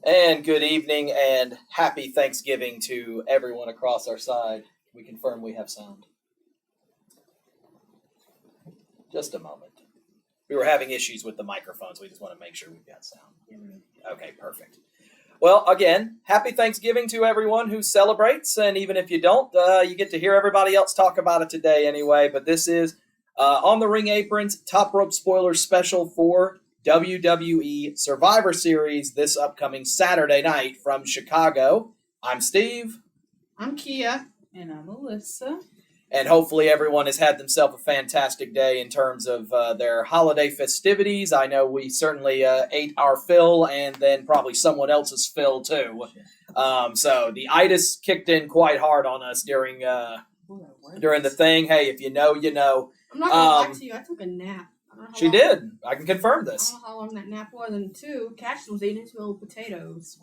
And good evening and happy Thanksgiving to everyone across our side. We confirm we have sound. Just a moment. We were having issues with the microphones. We just want to make sure we've got sound. Okay, perfect. Well, again, happy Thanksgiving to everyone who celebrates. And even if you don't, you get to hear everybody else talk about it today anyway. But this is On the Ring Aprons Top Rope Spoiler Special for WWE Survivor Series this upcoming Saturday night from Chicago. I'm Steve. I'm Kia. And I'm Alyssa. And hopefully everyone has had themselves a fantastic day in terms of their holiday festivities. I know we certainly ate our fill and then probably someone else's fill too. So the itis kicked in quite hard on us during the thing. Hey, if you know, you know. I'm not going to lie to you. I took a nap. She did. I can confirm this. I don't know how long that nap was. And two, Cash was eating his little potatoes.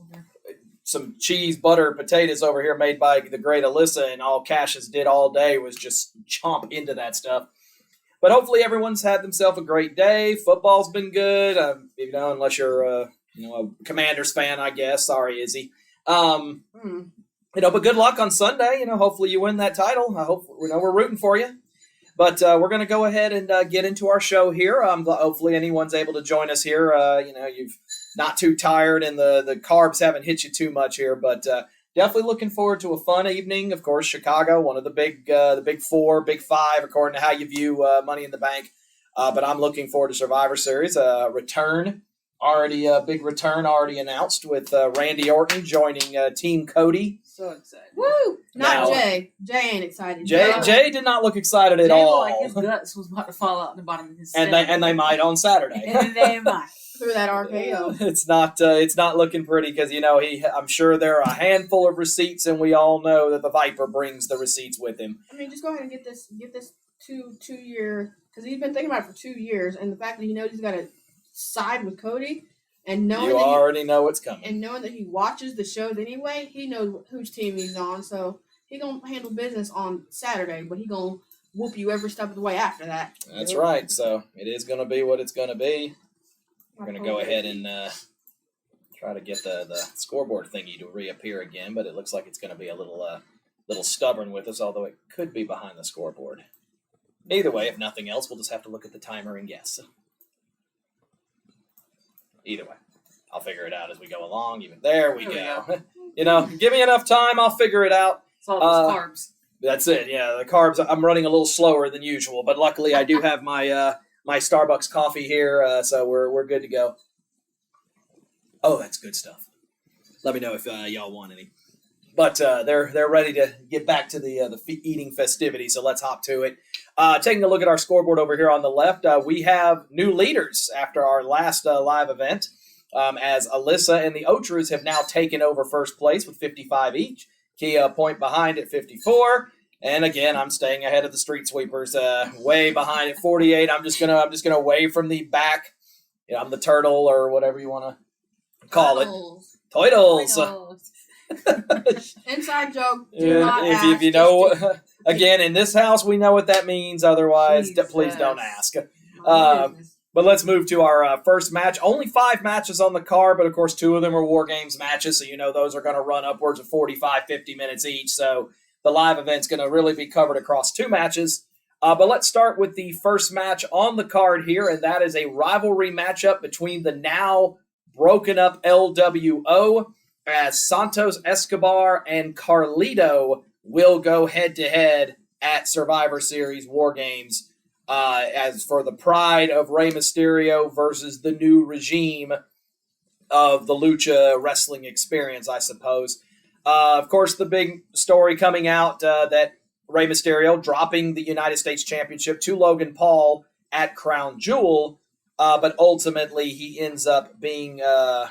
Some cheese, butter, potatoes over here made by the great Alyssa, and all Cassius did all day was just chomp into that stuff. But hopefully everyone's had themselves a great day. Football's been good, unless you're a Commanders fan, I guess. Sorry, Izzy. But good luck on Sunday. Hopefully you win that title. I hope we're rooting for you. But we're going to go ahead and get into our show here. Hopefully anyone's able to join us here. You've not too tired and the carbs haven't hit you too much here. But definitely looking forward to a fun evening. Of course, Chicago, one of the big four, big five, according to how you view Money in the Bank. But I'm looking forward to Survivor Series. Return, a big return already announced with Randy Orton joining Team Cody. So excited. Woo! Not now, Jay. Jay ain't excited. Jay did not look excited at all. Like his guts was about to fall out the bottom of his and they might on Saturday. And they might. Through that RKO. It's not looking pretty because I'm sure there are a handful of receipts, and we all know that the Viper brings the receipts with him. I mean, just go ahead and get this 2 year, because he's been thinking about it for 2 years, and the fact that he knows he's got to side with Cody, and knowing you already know what's coming, and knowing that he watches the shows anyway, he knows whose team he's on, so he gonna handle business on Saturday, but he gonna whoop you every step of the way after that. That's right. So it is gonna be what it's gonna be. We're going to go ahead and try to get the scoreboard thingy to reappear again, but it looks like it's going to be a little stubborn with us, although it could be behind the scoreboard. Either way, if nothing else, we'll just have to look at the timer and guess. Either way, I'll figure it out as we go along. There we go. Give me enough time, I'll figure it out. It's all those carbs. That's it, yeah. The carbs, I'm running a little slower than usual, but luckily I do have my Starbucks coffee here, so we're good to go. Oh, that's good stuff. Let me know if y'all want any. But they're ready to get back to the eating festivities, so let's hop to it. Taking a look at our scoreboard over here on the left, we have new leaders after our last live event, as Alyssa and the OTRAs have now taken over first place with 55 each. Kia a point behind at 54. And again, I'm staying ahead of the Street Sweepers, way behind at 48. I'm just gonna wave from the back. I'm the turtle or whatever you want to call it. Toidles. Inside joke. If you know, again, in this house, we know what that means. Otherwise, please don't ask. But let's move to our first match. Only 5 matches on the card, but of course 2 of them are War Games matches, so those are going to run upwards of 45, 50 minutes each. So the live event's going to really be covered across 2 matches. But let's start with the first match on the card here, and that is a rivalry matchup between the now broken up LWO, as Santos, Escobar, and Carlito will go head-to-head at Survivor Series War Games, as for the pride of Rey Mysterio versus the new regime of the Lucha Wrestling Experience, I suppose. Of course, the big story coming out that Rey Mysterio dropping the United States Championship to Logan Paul at Crown Jewel, but ultimately he ends up being, the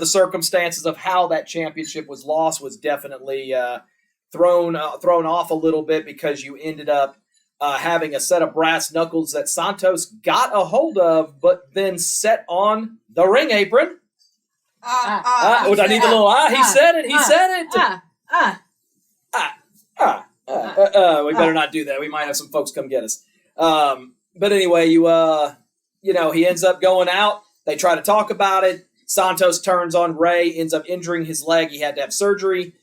circumstances of how that championship was lost was definitely thrown off a little bit, because you ended up having a set of brass knuckles that Santos got a hold of, but then set on the ring apron. I need the little He said it. He said it. We better not do that. We might have some folks come get us. But anyway, he ends up going out. They try to talk about it. Santos turns on Rey, ends up injuring his leg. He had to have surgery.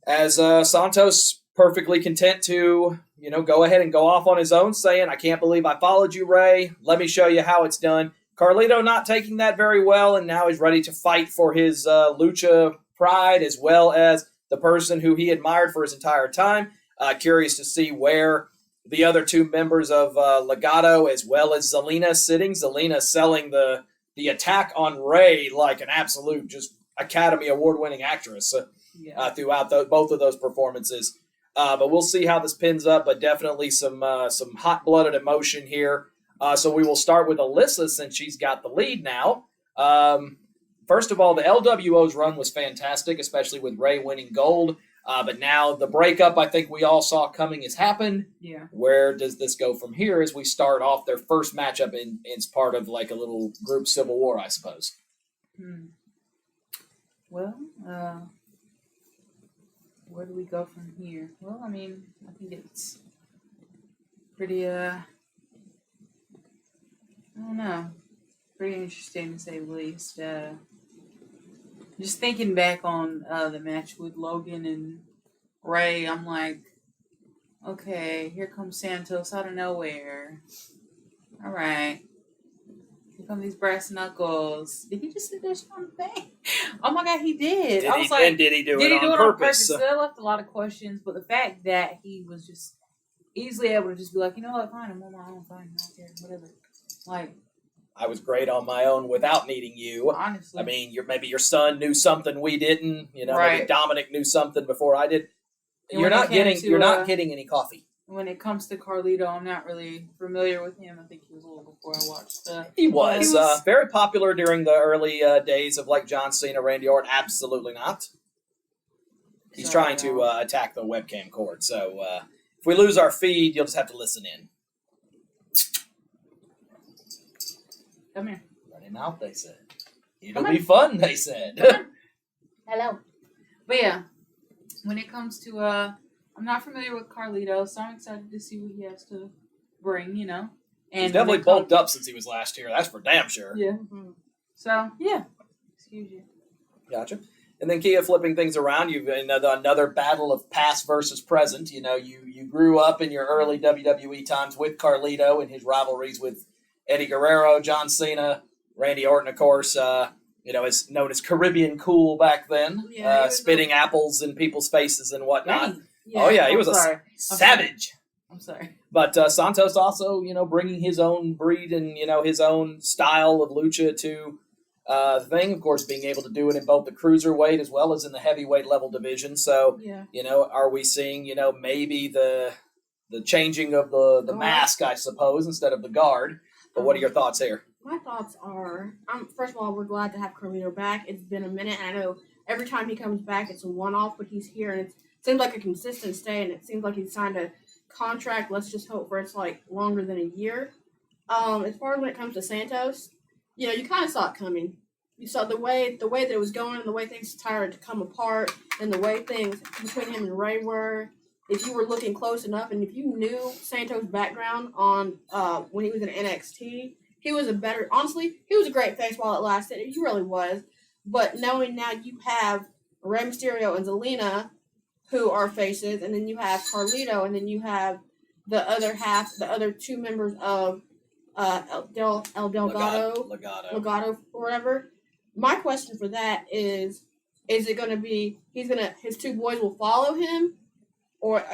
As Santos perfectly content to, go ahead and go off on his own, saying, I can't believe I followed you, Rey. Let me show you how it's done. Carlito not taking that very well, and now he's ready to fight for his lucha pride as well as the person who he admired for his entire time. Curious to see where the other two members of Legado as well as Zelina sitting. Zelina selling the attack on Rey like an absolute just Academy Award-winning actress throughout both of those performances. But we'll see how this pins up, but definitely some hot-blooded emotion here. So we will start with Alyssa since she's got the lead now. First of all, the LWO's run was fantastic, especially with Rey winning gold. But now the breakup I think we all saw coming has happened. Yeah. Where does this go from here as we start off their first matchup in part of like a little group civil war, I suppose? Well, where do we go from here? Well, I mean, I think it's pretty, I don't know, pretty interesting to say the least. Just thinking back on the match with Logan and Rey, I'm like, okay, here comes Santos out of nowhere. All right. Here come these brass knuckles. Did he just sit there on the thing? Oh my God, he did. Did he do it on purpose? So that left a lot of questions, but the fact that he was just easily able to just be like, you know what, fine, I'm on my own, fine, I don't care, whatever. Like, I was great on my own without needing you. Honestly. I mean, maybe your son knew something we didn't. Maybe Right. Dominic knew something before I did. And You're when not it came getting any coffee. When it comes to Carlito, I'm not really familiar with him. I think he was a little before I watched. He was very popular during the early days of like John Cena, Randy Orton. Absolutely not. He's trying to attack the webcam cord. So if we lose our feed, you'll just have to listen in. Come here. Running out, they said. It'll be fun, they said. Hello. But yeah, when it comes to I'm not familiar with Carlito, so I'm excited to see what he has to bring, And He's definitely bulked up since he was last year. That's for damn sure. Yeah. So, yeah. Excuse you. Gotcha. And then Kia flipping things around, you've another battle of past versus present. You grew up in your early WWE times with Carlito and his rivalries with Eddie Guerrero, John Cena, Randy Orton, of course. Is known as Caribbean Cool back then, spitting apples in people's faces and whatnot. Dang. Yeah. Oh yeah, he was a savage. I'm sorry. But Santos also, bringing his own breed and his own style of lucha to the thing. Of course, being able to do it in both the cruiserweight as well as in the heavyweight level division. So, are we seeing maybe the changing of the mask, I suppose, instead of the guard? But what are your thoughts here? My thoughts are, first of all, we're glad to have Carlito back. It's been a minute, and I know every time he comes back, it's a one-off, but he's here, and it seems like a consistent stay, and it seems like he's signed a contract. Let's just hope for it's like longer than a year. As far as when it comes to Santos, you kind of saw it coming. You saw the way that it was going, and the way things started to come apart, and the way things between him and Rey were. If you were looking close enough, and if you knew Santos' background on when he was in NXT, he was he was a great face while it lasted. He really was. But knowing now you have Rey Mysterio and Zelina, who are faces, and then you have Carlito, and then you have the other two members of El Delgado, Legado, or whatever. My question for that is it going to be his two boys will follow him,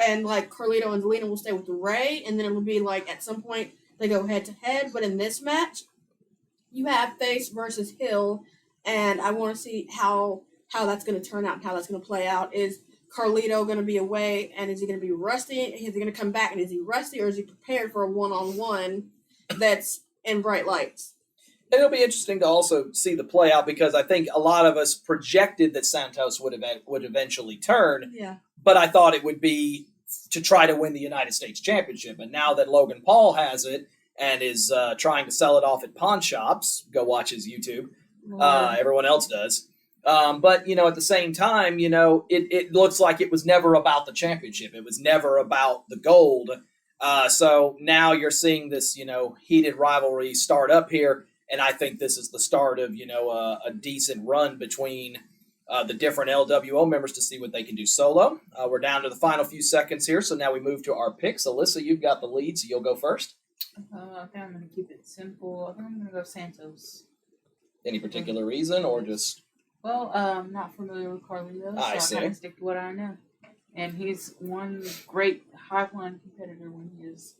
and like Carlito and Zelina will stay with Rey, and then it will be like at some point they go head to head. But in this match, you have face versus heel, and I want to see how that's going to turn out and how that's going to play out. Is Carlito going to be away, and is he going to be rusty? Is he going to come back, and is he rusty, or is he prepared for a one-on-one that's in bright lights? And it'll be interesting to also see the play out because I think a lot of us projected that Santos would eventually turn. Yeah. But I thought it would be to try to win the United States Championship. And now that Logan Paul has it and is trying to sell it off at pawn shops, go watch his YouTube. Everyone else does. But, at the same time, it looks like it was never about the championship. It was never about the gold. So now you're seeing this, heated rivalry start up here. And I think this is the start of, a decent run between the different LWO members to see what they can do solo. We're down to the final few seconds here, so now we move to our picks. Alyssa, you've got the lead, so you'll go first. I think I'm going to keep it simple. I think I'm going to go Santos. Any particular reason, or just... Well, I'm not familiar with Carlito, so I kind of stick to what I know. And he's one great high-flying competitor when he is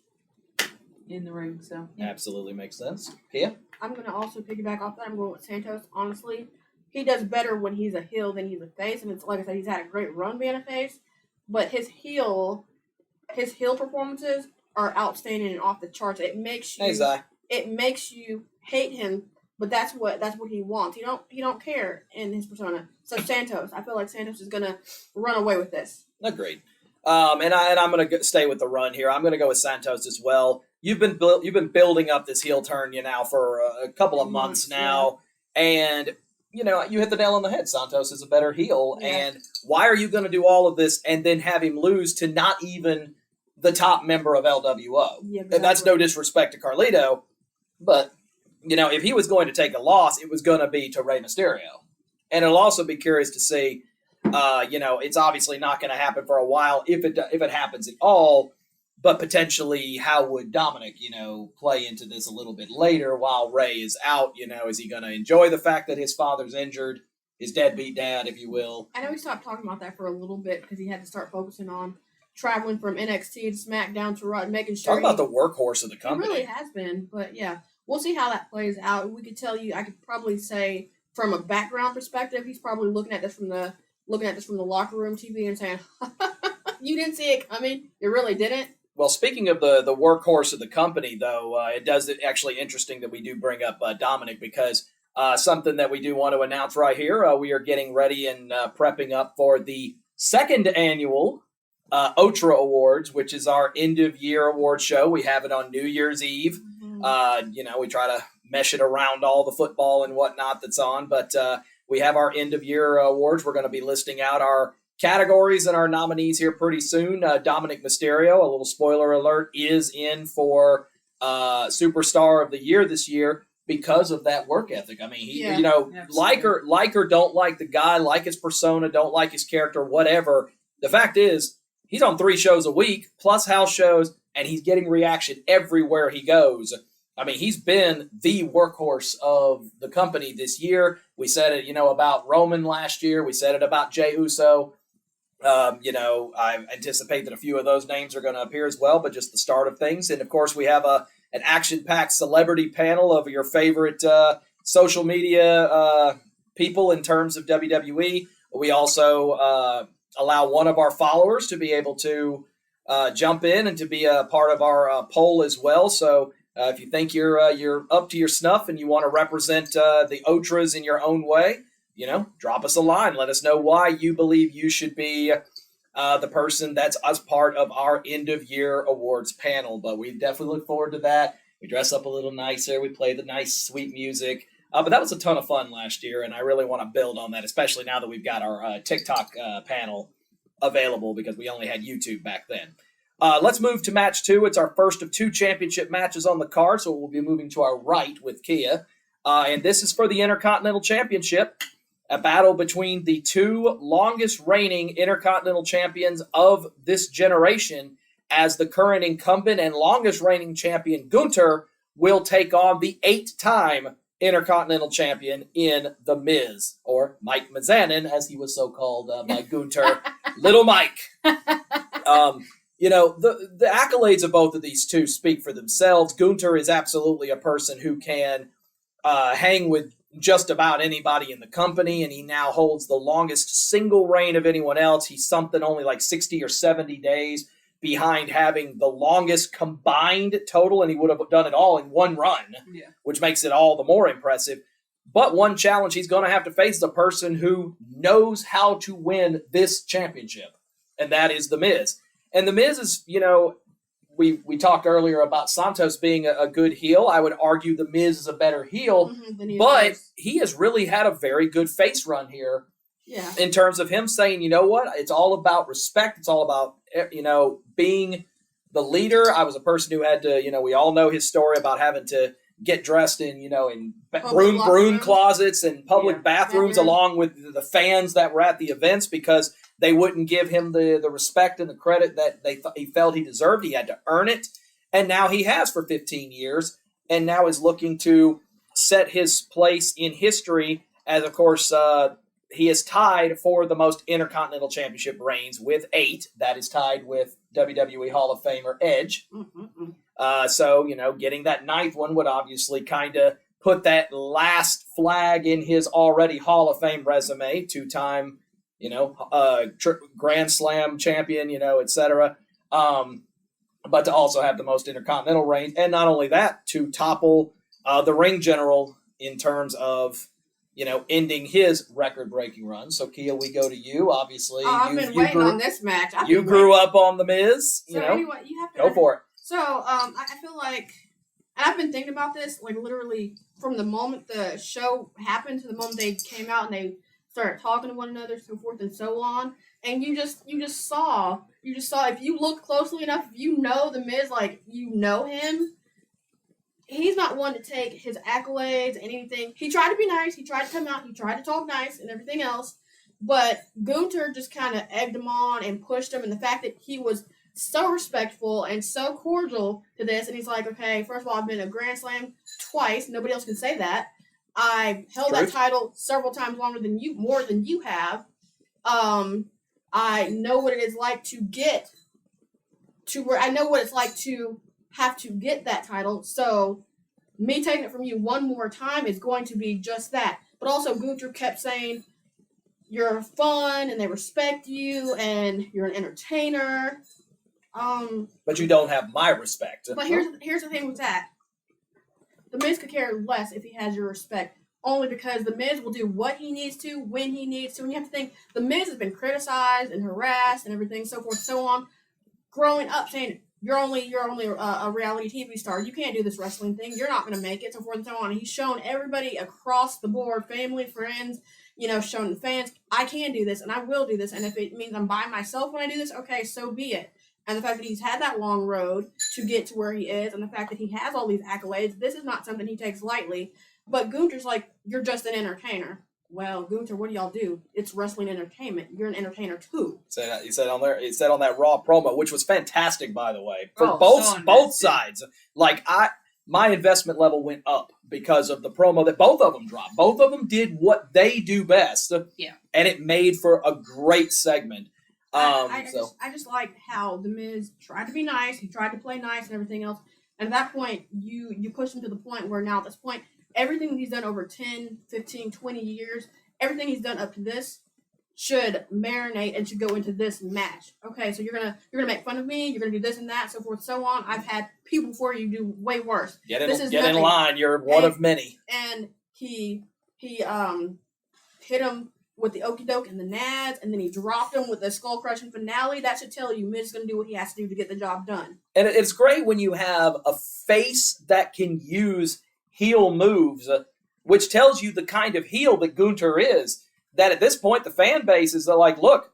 in the ring, so... Yeah. Absolutely makes sense. Kia? I'm going to also piggyback off that. I'm going with Santos, honestly. He does better when he's a heel than he's a face, and it's like I said, he's had a great run being a face, but his heel performances are outstanding and off the charts. It makes you hate him, but that's what he wants. He don't care in his persona. So Santos, I feel like Santos is gonna run away with this. Agreed. And I'm gonna stay with the run here. I'm gonna go with Santos as well. You've been building up this heel turn, now for a couple of months now, and you hit the nail on the head. Santos is a better heel, and why are you going to do all of this and then have him lose to not even the top member of LWO? Yeah, exactly. And that's no disrespect to Carlito, but if he was going to take a loss, it was going to be to Rey Mysterio, and it'll also be curious to see. It's obviously not going to happen for a while if it happens at all. But potentially, how would Dominic, play into this a little bit later while Rey is out? Is he going to enjoy the fact that his father's injured, his deadbeat dad, if you will? I know he stopped talking about that for a little bit because he had to start focusing on traveling from NXT to SmackDown to Raw and making sure. Talk about the workhorse of the company. It really has been, but yeah, we'll see how that plays out. I could probably say from a background perspective, he's probably looking at this from the locker room TV and saying, "You didn't see it coming. You really didn't." Well, speaking of the workhorse of the company, though, it does actually interesting that we do bring up Dominic because something that we do want to announce right here, we are getting ready and prepping up for the second annual OTRA Awards, which is our end-of-year award show. We have it on New Year's Eve. Mm-hmm. We try to mesh it around all the football and whatnot that's on, but we have our end-of-year awards. We're going to be listing out our categories and our nominees here pretty soon. Dominic Mysterio, a little spoiler alert, is in for Superstar of the Year this year because of that work ethic. I mean, like or don't like the guy, like his persona, don't like his character, whatever. The fact is, he's on 3 shows a week, plus house shows, and he's getting reaction everywhere he goes. I mean, he's been the workhorse of the company this year. We said it, about Roman last year. We said it about Jey Uso. I anticipate that a few of those names are going to appear as well, but just the start of things. And, of course, we have an action-packed celebrity panel of your favorite social media people in terms of WWE. We also allow one of our followers to be able to jump in and to be a part of our poll as well. So if you think you're up to your snuff and you want to represent the OTRAs in your own way, drop us a line. Let us know why you believe you should be the person that's as part of our end-of-year awards panel. But we definitely look forward to that. We dress up a little nicer. We play the nice, sweet music. But that was a ton of fun last year, and I really want to build on that, especially now that we've got our TikTok panel available because we only had YouTube back then. Let's move to match 2. It's our first of 2 championship matches on the card, so we'll be moving to our right with Kia. And this is for the Intercontinental Championship. A battle between the 2 longest reigning Intercontinental Champions of this generation, as the current incumbent and longest reigning champion Gunther will take on the 8-time Intercontinental Champion in The Miz, or Mike Mizanin, as he was so called by Gunther, Little Mike. The accolades of both of these two speak for themselves. Gunther is absolutely a person who can hang with just about anybody in the company, and he now holds the longest single reign of anyone else. He's something only like 60 or 70 days behind having the longest combined total, and he would have done it all in one run, which makes it all the more impressive. But one challenge he's going to have to face is a person who knows how to win this championship, and that is The Miz. And The Miz is, we talked earlier about Santos being a good heel. I would argue The Miz is a better heel, but he has really had a very good face run here in terms of him saying, you know what, it's all about respect. It's all about, being the leader. I was a person who had to, we all know his story about having to get dressed in, in Public locker broom rooms. closets and public Yeah. bathrooms, Yeah. along with the fans that were at the events, because they wouldn't give him the respect and the credit that he felt he deserved. He had to earn it, and now he has for 15 years, and now is looking to set his place in history as, of course, he is tied for the most Intercontinental Championship reigns with 8. That is tied with WWE Hall of Famer Edge. So, getting that 9th one would obviously kind of put that last flag in his already Hall of Fame resume. 2-time, Grand Slam champion, etc. But to also have the most Intercontinental reigns. And not only that, to topple the ring general in terms of, ending his record-breaking run. So, Kia, we go to you. Obviously, I've been waiting on this match. You grew up on The Miz. So anyway, you have to go for it. So, I feel like, and I've been thinking about this, like, literally from the moment the show happened to the moment they came out and they started talking to one another, so forth and so on. And you just saw, if you look closely enough, if you know The Miz, like, you know him, he's not one to take his accolades and anything. He tried to be nice. He tried to come out. He tried to talk nice and everything else. But Gunther just kind of egged him on and pushed him. And the fact that he was so respectful and so cordial to this. And he's like, okay, first of all, I've been a Grand Slam twice. Nobody else can say that. I held that title several times more than you have. I know what it is like to get to where I know what it's like to have to get that title. So me taking it from you one more time is going to be just that. But also Gunther kept saying, you're fun and they respect you and you're an entertainer. But you don't have my respect. But here's the thing with that. The Miz could care less if he has your respect. Only because The Miz will do what he needs to, when he needs to. And you have to think, The Miz has been criticized and harassed and everything, so forth and so on. Growing up saying, you're only a reality TV star. You can't do this wrestling thing. You're not going to make it, so forth and so on. And he's shown everybody across the board, family, friends, shown the fans, I can do this and I will do this. And if it means I'm by myself when I do this, okay, so be it. And the fact that he's had that long road to get to where he is, and the fact that he has all these accolades, this is not something he takes lightly. But Gunther's like, you're just an entertainer. Well, Gunther, what do y'all do? It's wrestling entertainment. You're an entertainer too. He said on that Raw promo, which was fantastic, by the way, for so both sides. Like my investment level went up because of the promo that both of them dropped. Both of them did what they do best. Yeah, and it made for a great segment. I just like how The Miz tried to be nice. He tried to play nice and everything else. And at that point, you push him to the point where now at this point, everything he's done over 10, 15, 20 years, everything he's done up to this should marinate and should go into this match. Okay, so you're gonna make fun of me. You're gonna do this and that, so forth, so on. I've had people before you do way worse. Get in line. You're one of many. And he hit him with the okie doke and the nads, and then he dropped him with the skull crushing finale. That should tell you Miz is going to do what he has to do to get the job done. And it's great when you have a face that can use heel moves, which tells you the kind of heel that Gunther is. That at this point, the fan base is like, look,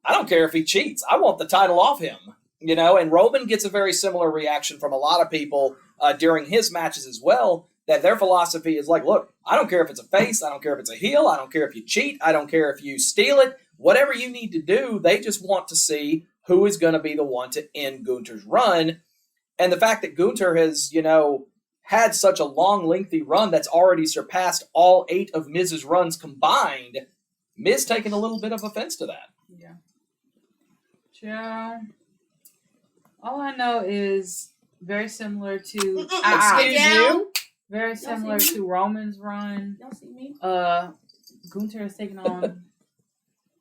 I don't care if he cheats. I want the title off him. And Roman gets a very similar reaction from a lot of people during his matches as well. That their philosophy is like, look, I don't care if it's a face, I don't care if it's a heel, I don't care if you cheat, I don't care if you steal it, whatever you need to do, they just want to see who is going to be the one to end Gunther's run. And the fact that Gunther has, had such a long, lengthy run that's already surpassed all 8 of Miz's runs combined, Miz taking a little bit of offense to that. Yeah. Joe, all I know is very similar to... Excuse you? Very similar to Roman's run. Y'all see me? Gunther has taken on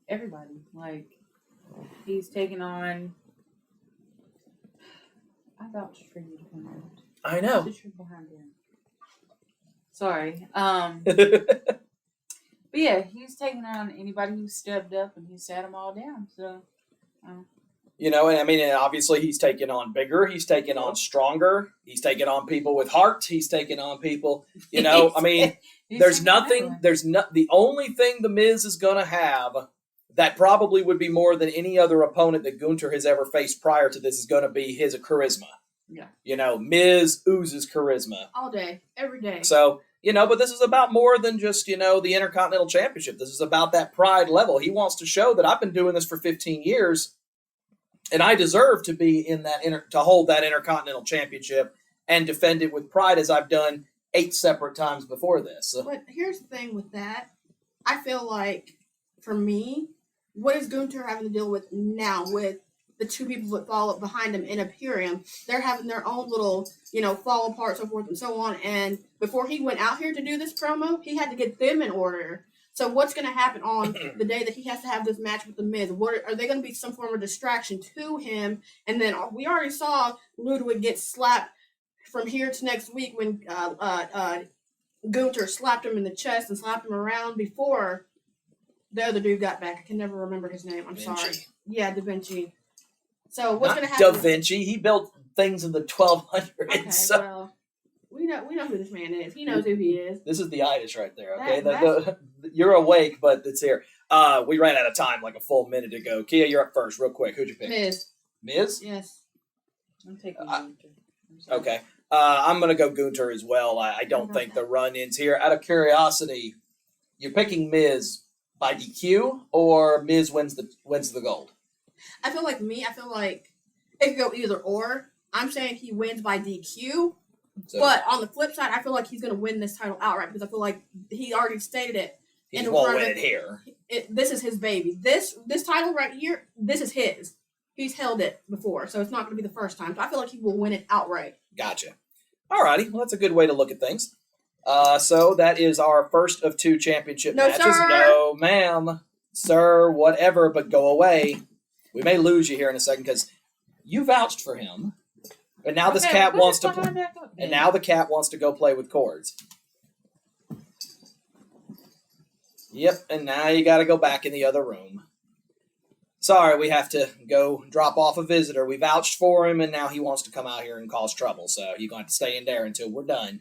everybody. Like, he's taken on... I vouched for you to come out. I know. Behind him. Sorry. But yeah, he's taken on anybody who stepped up and he sat them all down. So... and I mean, obviously he's taking on bigger, he's taking on stronger, he's taking on people with heart, he's taking on people, I mean, the only thing The Miz is going to have that probably would be more than any other opponent that Gunther has ever faced prior to this is going to be his charisma. Yeah. You know, Miz oozes charisma. All day, every day. So, you know, but this is about more than just, you know, the Intercontinental Championship. This is about that pride level. He wants to show that I've been doing this for 15 years, and I deserve to be in that to hold that Intercontinental Championship and defend it with pride as I've done 8 separate times before this. But here's the thing with that. I feel like, for me, what is Gunther having to deal with now with the 2 people that follow behind him in Imperium? They're having their own little, you know, fall apart, so forth and so on. And before he went out here to do this promo, he had to get them in order. So what's going to happen on the day that he has to have this match with The Miz? What are they going to be some form of distraction to him? And then we already saw Ludwig get slapped from here to next week when Gunther slapped him in the chest and slapped him around before the other dude got back. I can never remember his name. I'm sorry. Yeah, Da Vinci. So what's going to happen? Da Vinci. He built things in the 1200s. Okay, well, we know who this man is. He knows who he is. This is the itis right there. Okay, you're awake, but it's here. We ran out of time like a full minute ago. Kia, you're up first, real quick. Who'd you pick? Miz. Miz? Yes. I'm taking Gunther. Okay. I'm going to go Gunther as well. I don't think the run ends here. Out of curiosity, you're picking Miz by DQ or Miz wins the gold? I feel like it could go either or. I'm saying he wins by DQ. So, but on the flip side, I feel like he's going to win this title outright because I feel like he already stated it. He won't win it here. This is his baby. This title right here, this is his. He's held it before, so it's not going to be the first time. So I feel like he will win it outright. Gotcha. Alrighty, well, that's a good way to look at things. So that is our first of 2 championship matches. Sir. No, ma'am. Sir, whatever, but go away. We may lose you here in a second because you vouched for him. And now this cat wants to play. And now the cat wants to go play with cords. Yep, and now you got to go back in the other room. Sorry, we have to go drop off a visitor. We vouched for him, and now he wants to come out here and cause trouble. So you're going to have to stay in there until we're done.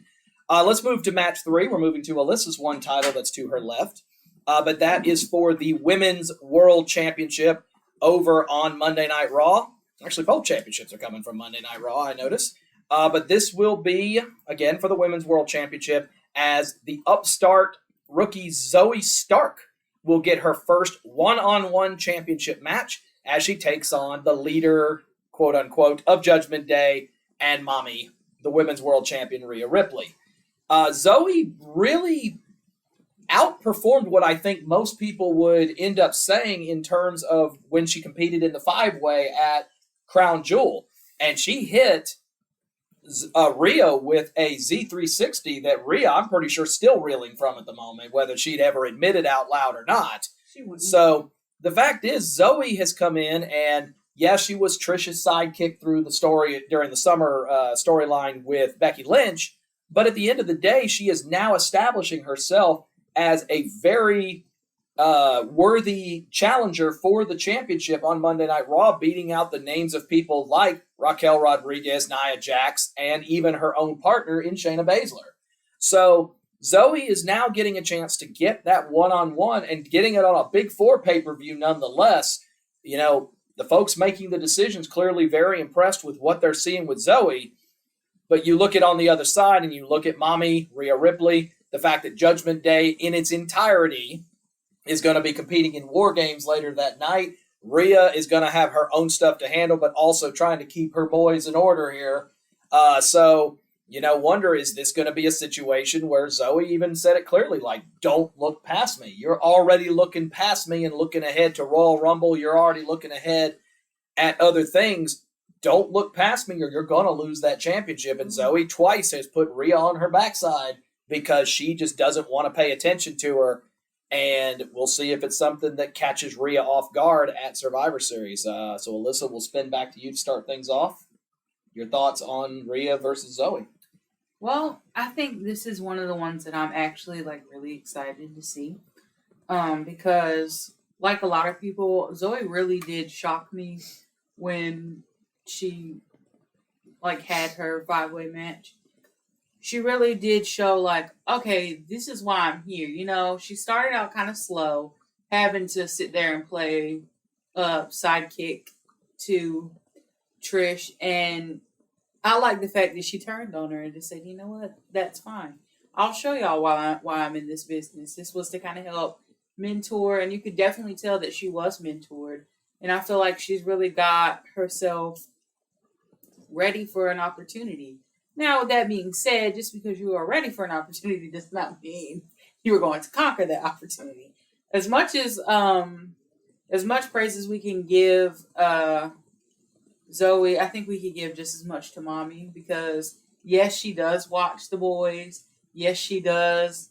Let's move to match 3. We're moving to Alyssa's one title that's to her left. But that is for the Women's World Championship over on Monday Night Raw. Actually, both championships are coming from Monday Night Raw, I noticed. But this will be, again, for the Women's World Championship, as the upstart rookie Zoey Stark will get her first one-on-one championship match as she takes on the leader, quote-unquote, of Judgment Day and mommy, the Women's World Champion Rhea Ripley. Zoey really outperformed what I think most people would end up saying in terms of when she competed in the 5-way at Crown Jewel. And she hit Rhea with a Z360 that Rhea, I'm pretty sure, still reeling from at the moment, whether she'd ever admit it out loud or not. So the fact is, Zoey has come in, and yes, she was Trish's sidekick through the story during the summer storyline with Becky Lynch, but at the end of the day, she is now establishing herself as a very worthy challenger for the championship on Monday Night Raw, beating out the names of people like Raquel Rodriguez, Nia Jax, and even her own partner in Shayna Baszler. So Zoey is now getting a chance to get that one-on-one and getting it on a Big 4 pay-per-view nonetheless. You know, the folks making the decisions clearly very impressed with what they're seeing with Zoey. But you look at on the other side and you look at mommy, Rhea Ripley, the fact that Judgment Day in its entirety is going to be competing in War Games later that night. Rhea is going to have her own stuff to handle, but also trying to keep her boys in order here. So, you know, wonder, is this going to be a situation where Zoey even said it clearly, like, don't look past me. You're already looking past me and looking ahead to Royal Rumble. You're already looking ahead at other things. Don't look past me or you're going to lose that championship. And Zoey twice has put Rhea on her backside because she just doesn't want to pay attention to her. And we'll see if it's something that catches Rhea off guard at Survivor Series. So, Alyssa, we'll spin back to you to start things off. Your thoughts on Rhea versus Zoey? Well, I think this is one of the ones that I'm actually, like, really excited to see. Because, like a lot of people, Zoey really did shock me when she, like, had her 5-way match. She really did show, like, okay, this is why I'm here. You know, she started out kind of slow, having to sit there and play sidekick to Trish. And I like the fact that she turned on her and just said, you know what, that's fine. I'll show y'all why I'm in this business. This was to kind of help mentor, and you could definitely tell that she was mentored. And I feel like she's really got herself ready for an opportunity. Now, with that being said, just because you are ready for an opportunity does not mean you are going to conquer that opportunity. As much praise as we can give Zoey, I think we could give just as much to Mommy, because yes, she does watch the boys. Yes, she does,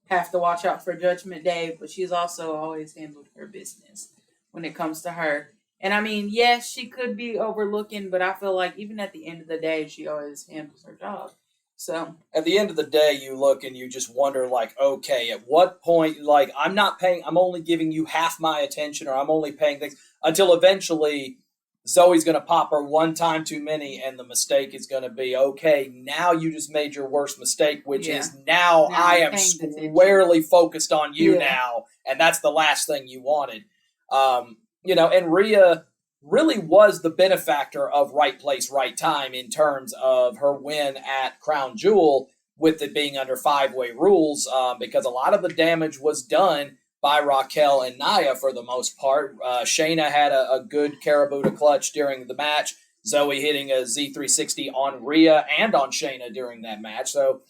have to watch out for Judgment Day, but she's also always handled her business when it comes to her. And I mean, yes, she could be overlooking, but I feel like even at the end of the day, she always handles her job. So at the end of the day, you look and you just wonder, like, okay, at what point, like, I'm only giving you half my attention, or I'm only paying things, until eventually Zoe's going to pop her one time too many, and the mistake is going to be, okay, now you just made your worst mistake, which is now I am squarely focused on you now, and that's the last thing you wanted. And Rhea really was the benefactor of right place, right time in terms of her win at Crown Jewel, with it being under 5-way rules, because a lot of the damage was done by Raquel and Nia for the most part. Shayna had a good Karabuta clutch during the match. Zoey hitting a Z360 on Rhea and on Shayna during that match. So,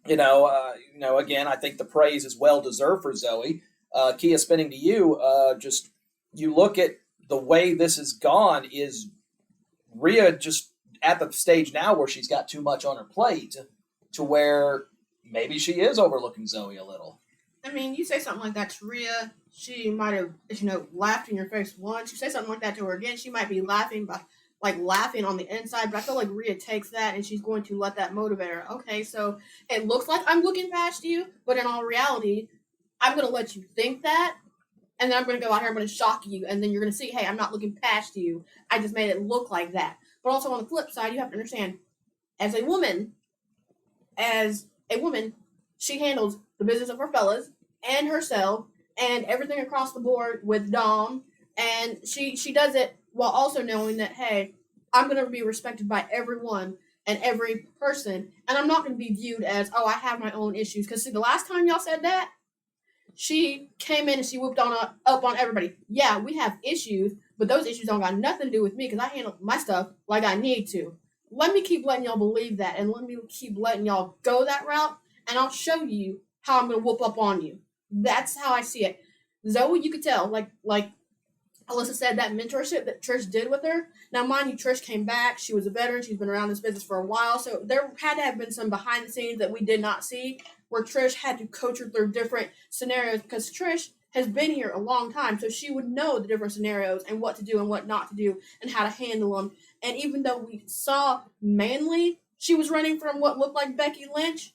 again, I think the praise is well deserved for Zoey. Kia, spinning to you, you look at the way this has gone, is Rhea just at the stage now where she's got too much on her plate to where maybe she is overlooking Zoey a little. I mean, you say something like that to Rhea, she might have, laughed in your face once. You say something like that to her again, she might be laughing on the inside, but I feel like Rhea takes that and she's going to let that motivate her. Okay, so it looks like I'm looking past you, but in all reality, I'm going to let you think that, and then I'm going to go out here, I'm going to shock you, and then you're going to see, hey, I'm not looking past you. I just made it look like that. But also on the flip side, you have to understand, as a woman, she handles the business of her fellas and herself and everything across the board with Dom, and she does it while also knowing that, hey, I'm going to be respected by everyone and every person, and I'm not going to be viewed as, oh, I have my own issues. Because see, the last time y'all said that, she came in and she whooped up on everybody. Yeah, we have issues, but those issues don't got nothing to do with me because I handle my stuff like I need to. Let me keep letting y'all believe that, and let me keep letting y'all go that route, and I'll show you how I'm going to whoop up on you. That's how I see it. Zoey, you could tell, like Alyssa said, that mentorship that Trish did with her. Now, mind you, Trish came back. She was a veteran. She's been around this business for a while, so there had to have been some behind the scenes that we did not see, where Trish had to coach her through different scenarios, because Trish has been here a long time, so she would know the different scenarios and what to do and what not to do and how to handle them. And even though we saw mainly she was running from what looked like Becky Lynch,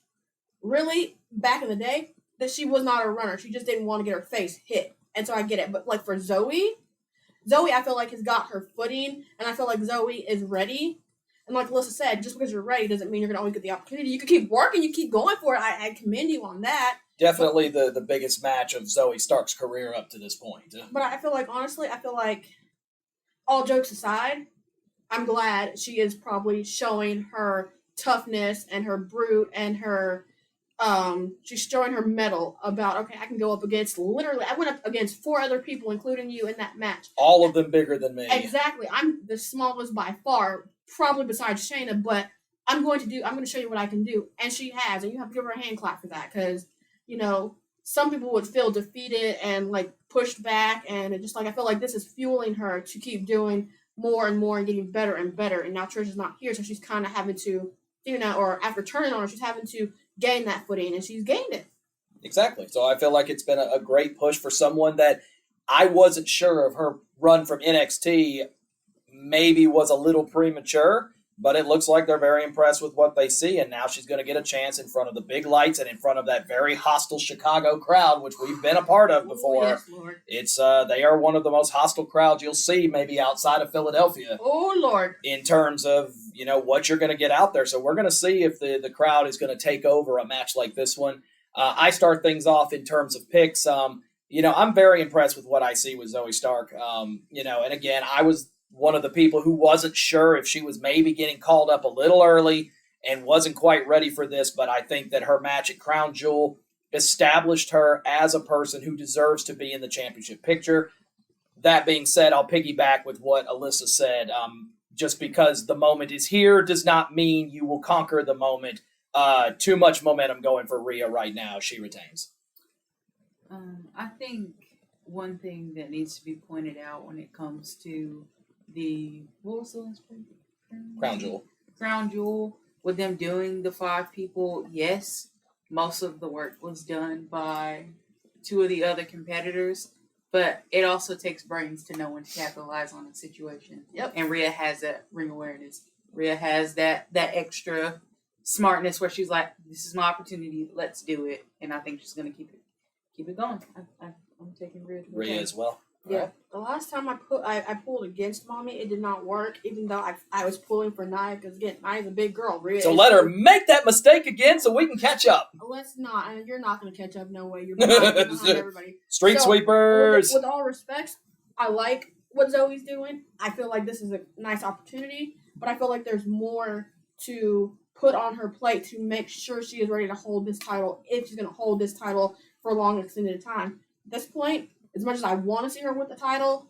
really, back in the day, that she was not a runner. She just didn't want to get her face hit. And so I get it. But like for Zoey, I feel like has got her footing, and I feel like Zoey is ready. And like Alyssa said, just because you're ready doesn't mean you're going to always get the opportunity. You can keep working, you keep going for it. I commend you on that. Definitely the biggest match of Zoey Stark's career up to this point. But I feel like, honestly, all jokes aside, I'm glad she is probably showing her toughness and her brute and her, she's showing her mettle about, okay, I can go up against, literally, I went up against 4 other people, including you, in that match. All of them bigger than me. Exactly. I'm the smallest by far, probably besides Shayna, but I'm going to show you what I can do. And she has, and you have to give her a hand clap for that, because, some people would feel defeated and, pushed back, and it just, I feel like this is fueling her to keep doing more and more and getting better and better. And now Trish is not here, so she's kind of having to, or after turning on her, she's having to gain that footing, and she's gained it. Exactly. So I feel like it's been a great push for someone that I wasn't sure of. Her run from NXT maybe was a little premature, but it looks like they're very impressed with what they see, and now she's going to get a chance in front of the big lights and in front of that very hostile Chicago crowd, which we've been a part of before. Oh, yes, Lord. It's they are one of the most hostile crowds you'll see maybe outside of Philadelphia. Oh, Lord. In terms of, what you're going to get out there. So we're going to see if the crowd is going to take over a match like this one. I start things off in terms of picks. I'm very impressed with what I see with Zoey Stark. And again, I was one of the people who wasn't sure if she was maybe getting called up a little early and wasn't quite ready for this, but I think that her match at Crown Jewel established her as a person who deserves to be in the championship picture. That being said, I'll piggyback with what Alyssa said. Just because the moment is here does not mean you will conquer the moment. Too much momentum going for Rhea right now. She retains. I think one thing that needs to be pointed out when it comes to the Crown Jewel. Crown Jewel, with them doing the 5 people, yes, most of the work was done by 2 of the other competitors, but it also takes brains to know when to capitalize on a situation. Yep. And Rhea has that ring awareness. Rhea has that extra smartness where she's like, "This is my opportunity. Let's do it." And I think she's gonna keep it going. I'm taking Rhea as well. Yeah. Right. The last time I pulled against Mommy, it did not work. Even though I was pulling for Nia, because again, Nia's a big girl. Rhea. So let her make that mistake again, so we can catch up. Let's not. I mean, you're not going to catch up. No way. You're behind everybody. Street sweepers. With all respects, I like what Zoey's doing. I feel like this is a nice opportunity, but I feel like there's more to put on her plate to make sure she is ready to hold this title, if she's going to hold this title for a long extended time. At this point, as much as I want to see her with the title,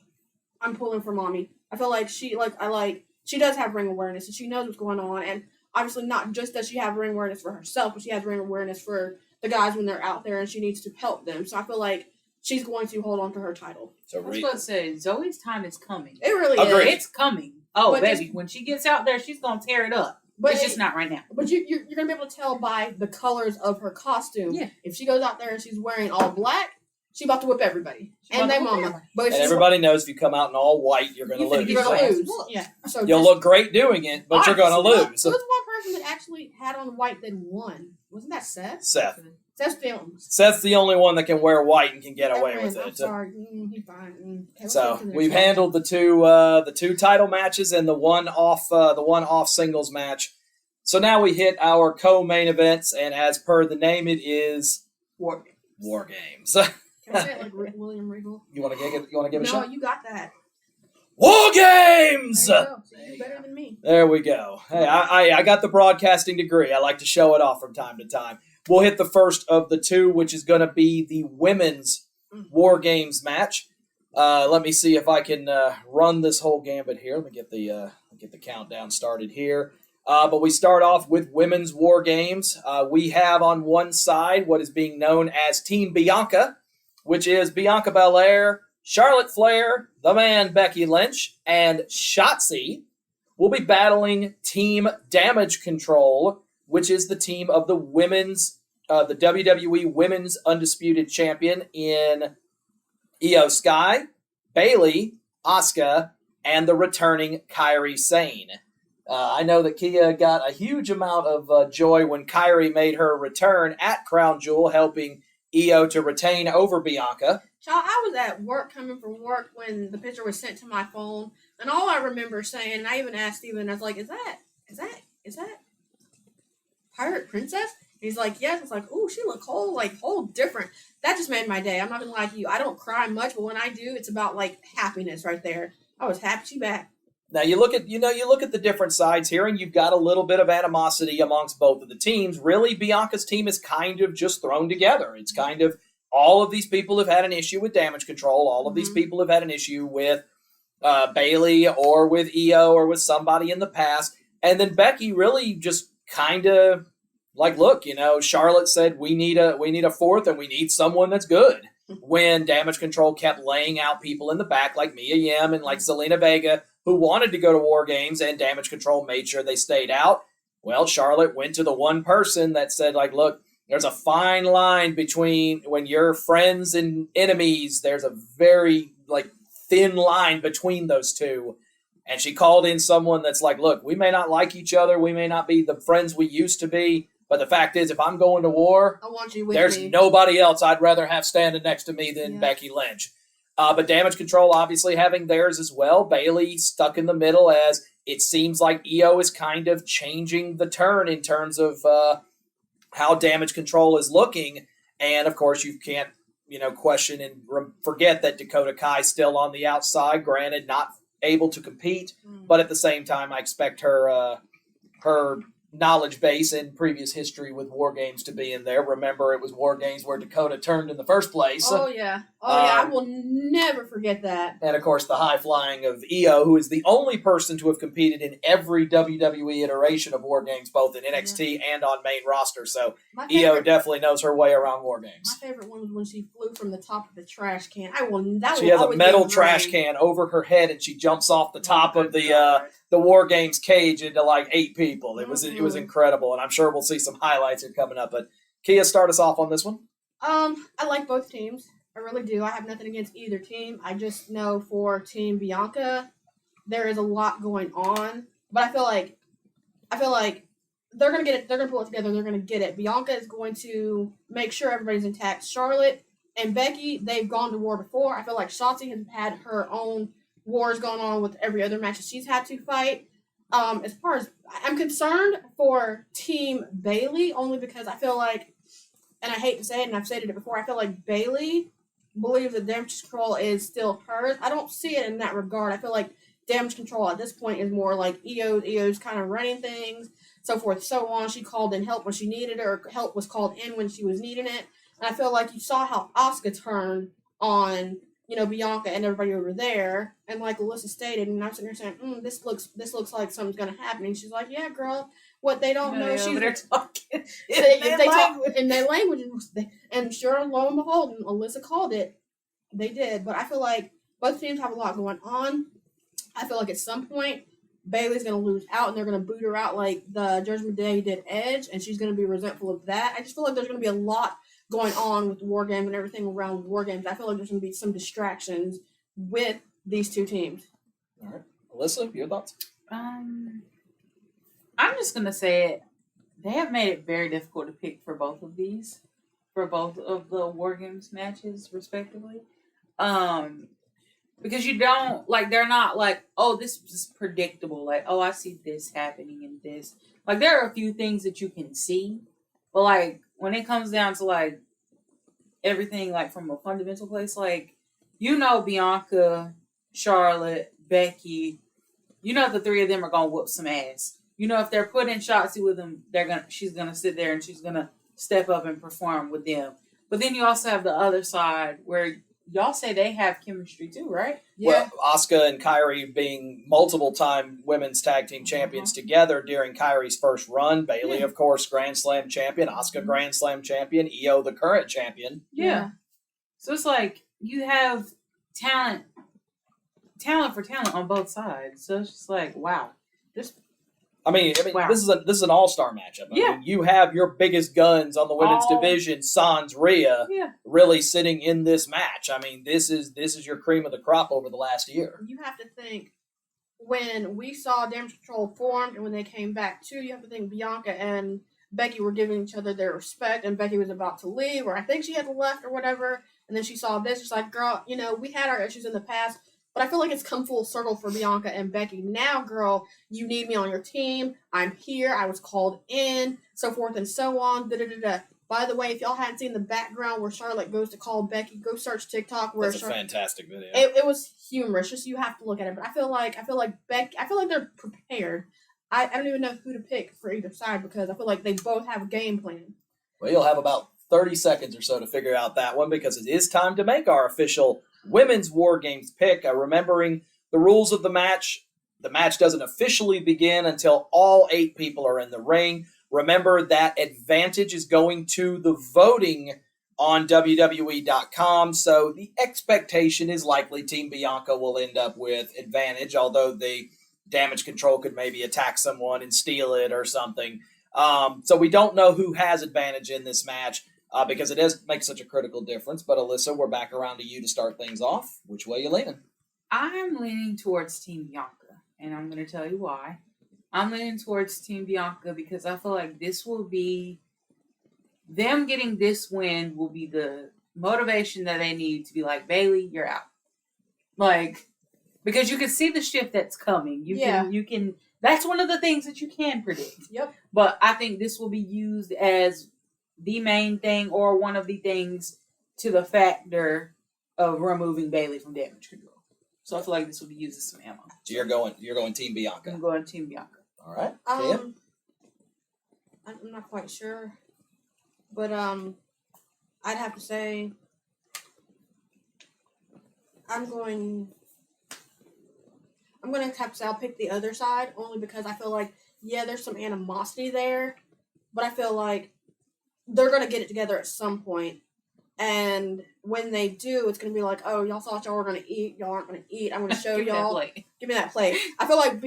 I'm pulling for Mommy. I feel like she does have ring awareness and she knows what's going on, and obviously not just does she have ring awareness for herself, but she has ring awareness for the guys when they're out there, and she needs to help them. So I feel like she's going to hold on to her title. I was about to say, Zoe's time is coming. It really Agreed. is. It's coming. Oh, But baby, when she gets out there, she's going to tear it up. But it's just not right now. But you're going to be able to tell by the colors of her costume. Yeah. If she goes out there and she's wearing all black, she about to whip everybody. And they mama. But And everybody knows if you come out in all white, you're going to lose. You're going to lose. Yeah. So You'll look great doing it, but you're going to lose. So there's one person that actually had on white that won. Wasn't that Seth? Seth's the only one that can wear white and can get away with it. I'm sorry. He's fine. Okay, So we've handled the two title matches and the one off singles match. So now we hit our co-main events, and as per the name, it is War Games. Can I say it like William Regal? You want to give a shot? No, you got that. War Games. There you go. So you're better than me. There we go. Hey, I got the broadcasting degree. I like to show it off from time to time. We'll hit the first of the two, which is going to be the women's War Games match. Let me see if I can run this whole gambit here. Let me get the countdown started here. But we start off with women's War Games. We have on one side what is being known as Team Bianca, which is Bianca Belair, Charlotte Flair, the man Becky Lynch, and Shotzi will be battling Team Damage Control, which is the team of the the WWE Women's Undisputed Champion in Io Sky, Bayley, Asuka, and the returning Kairi Sane. I know that Kia got a huge amount of joy when Kairi made her return at Crown Jewel, helping Io to retain over Bianca. Child, I was at work, coming from work, when the picture was sent to my phone, and all I remember saying, and I even asked Steven, I was like, is that Pirate Princess? And he's like, yes. I was like, ooh, she look whole different. That just made my day. I'm not gonna lie to you. I don't cry much, but when I do, it's about happiness right there. I was happy she back. Now you look at the different sides here, and you've got a little bit of animosity amongst both of the teams. Really, Bianca's team is kind of just thrown together. It's kind of all of these people have had an issue with Damage Control. All of these people have had an issue with Bayley or with Io or with somebody in the past. And then Becky really just kind of look, Charlotte said we need a fourth, and we need someone that's good. When Damage Control kept laying out people in the back like Mia Yim and like Zelina Vega, who wanted to go to War Games, and Damage Control made sure they stayed out. Well, Charlotte went to the one person that said, look, there's a fine line between when you're friends and enemies. There's a very, thin line between those two. And she called in someone that's like, look, we may not like each other. We may not be the friends we used to be. But the fact is, if I'm going to war, I want you with there's me. nobody else I'd rather have standing next to me than Becky Lynch. But Damage Control obviously having theirs as well. Bayley stuck in the middle, as it seems like Io is kind of changing the turn in terms of how Damage Control is looking. And, of course, you can't question and forget that Dakota Kai's still on the outside. Granted, not able to compete, but at the same time, I expect her knowledge base and previous history with War Games to be in there. Remember, it was War Games where Dakota turned in the first place. Oh, yeah. I will never forget that. And, of course, the high-flying of Io, who is the only person to have competed in every WWE iteration of War Games, both in NXT and on main roster. So, Io definitely knows her way around War Games. My favorite one was when she flew from the top of the trash can. She has a metal trash can over her head, and she jumps off the top of the War Games cage into like 8 people. It was incredible, and I'm sure we'll see some highlights here coming up. But Kia, start us off on this one. I like both teams. I really do. I have nothing against either team. I just know for Team Bianca, there is a lot going on. But I feel like they're gonna get it. They're gonna pull it together. They're gonna get it. Bianca is going to make sure everybody's intact. Charlotte and Becky, they've gone to war before. I feel like Shotzi has had her own wars going on with every other match that she's had to fight. As far as I'm concerned for Team Bayley, only because I feel like, and I hate to say it, and I've said it before, I feel like Bayley believes that damage control is still hers. I don't see it in that regard. I feel like damage control at this point is more like Io's kind of running things, so forth, so on. She called in help when she needed it, or help was called in when she was needing it. And I feel like you saw how Asuka turned on, Bianca and everybody over there, and like Alyssa stated, and I'm sitting there saying, this looks like something's gonna happen. And she's like, yeah, girl, what they don't know, they're talking they talk in their language, and sure, lo and behold, Alyssa called it. They did, but I feel like both teams have a lot going on. I feel like at some point, Bayley's gonna lose out, and they're gonna boot her out like the Judgment Day did Edge, and she's gonna be resentful of that. I just feel like there's gonna be a lot going on with War Games and everything around War Games. I feel like there's going to be some distractions with these two teams. All right. Alyssa, your thoughts? I'm just going to say it. They have made it very difficult to pick for both of these, for both of the War Games matches, respectively. Because you don't, they're not like, oh, this is predictable. Like, oh, I see this happening and this. Like, there are a few things that you can see, but, when it comes down to everything from a fundamental place, Bianca, Charlotte, Becky, the 3 of them are gonna whoop some ass. If they're putting Shotzi with them, she's gonna sit there and she's gonna step up and perform with them. But then you also have the other side where y'all say they have chemistry too, right? Yeah. Well, Asuka and Kairi being multiple-time women's tag team champions together during Kairi's first run. Bayley, of course, Grand Slam champion. Asuka, Grand Slam champion. Io, the current champion. Yeah. So it's you have talent for talent on both sides. So it's just wow. Wow. This is an all-star matchup. I mean, you have your biggest guns on the women's division, Sans Rhea, really sitting in this match. I mean, this is your cream of the crop over the last year. You have to think, when we saw Damage Control formed and when they came back too, you have to think Bianca and Becky were giving each other their respect, and Becky was about to leave, or I think she had left or whatever, and then she saw this. She's like, girl, we had our issues in the past, but I feel like it's come full circle for Bianca and Becky. Now, girl, you need me on your team. I'm here. I was called in, so forth and so on. By the way, if y'all hadn't seen the background where Charlotte goes to call Becky, go search TikTok. That's a fantastic video. It was humorous. Just you have to look at it. But I feel like Becky. I feel like they're prepared. I don't even know who to pick for either side because I feel like they both have a game plan. Well, you'll have about 30 seconds or so to figure out that one because it is time to make our official Women's War Games pick. Remembering the rules of the match doesn't officially begin until all 8 people are in the ring. Remember that advantage is going to the voting on WWE.com, so the expectation is likely Team Bianca will end up with advantage, although the Damage Control could maybe attack someone and steal it or something. So we don't know who has advantage in this match. Because it does make such a critical difference. But, Alyssa, we're back around to you to start things off. Which way are you leaning? I'm leaning towards Team Bianca, and I'm going to tell you why. I'm leaning towards Team Bianca because I feel like this will be... Them getting this win will be the motivation that they need to be like, Bayley, you're out. Because you can see the shift that's coming. You can... That's one of the things that you can predict. Yep. But I think this will be used as the main thing or one of the things to the factor of removing Bayley from Damage Control. So I feel like this will be used as some ammo. So you're going Team Bianca. I'm going Team Bianca. All right. I'm not quite sure, but I'd have to say I'm going to have to say I'll pick the other side only because I feel like, yeah, there's some animosity there, but I feel like they're going to get it together at some point. And when they do, it's going to be like, oh, y'all thought y'all were going to eat. Y'all aren't going to eat. I'm going to show y'all. Give me that plate. I feel like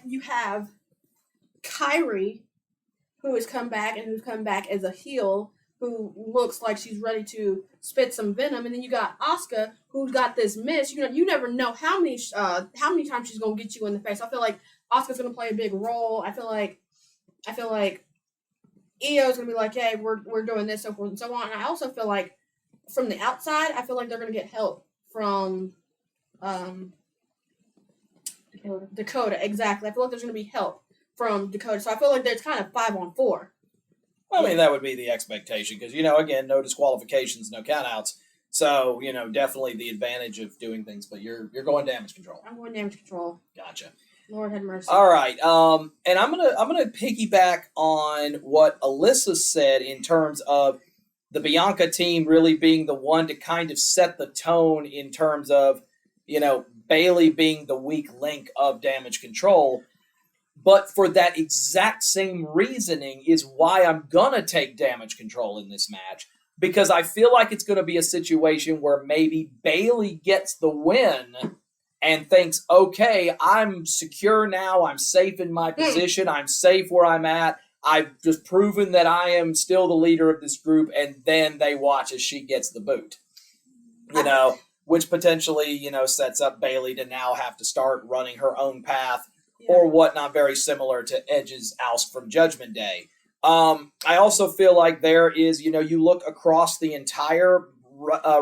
you have Kairi, who has come back and who's come back as a heel, who looks like she's ready to spit some venom, and then you got Asuka, who's got this miss. You never know how many times she's gonna get you in the face. I feel like Asuka's gonna play a big role. I feel like Io's gonna be like, hey, we're doing this, so forth and so on. And I also feel like from the outside, I feel like they're gonna get help from Dakota. Exactly. I feel like there's gonna be help from Dakota. So I feel like there's kind of 5-on-4. I mean, that would be the expectation because, again, no disqualifications, no countouts. So, definitely the advantage of doing things. But you're going damage control. I'm going damage control. Gotcha. Lord have mercy. All right. And I'm gonna piggyback on what Alyssa said in terms of the Bianca team really being the one to kind of set the tone in terms of, Bayley being the weak link of damage control. But for that exact same reasoning is why I'm going to take damage control in this match. Because I feel like it's going to be a situation where maybe Bayley gets the win and thinks, okay, I'm secure now. I'm safe in my position. I'm safe where I'm at. I've just proven that I am still the leader of this group. And then they watch as she gets the boot. Which potentially, sets up Bayley to now have to start running her own path. Yeah. Or whatnot, very similar to Edge's oust from Judgment Day. I also feel like there is, you look across the entire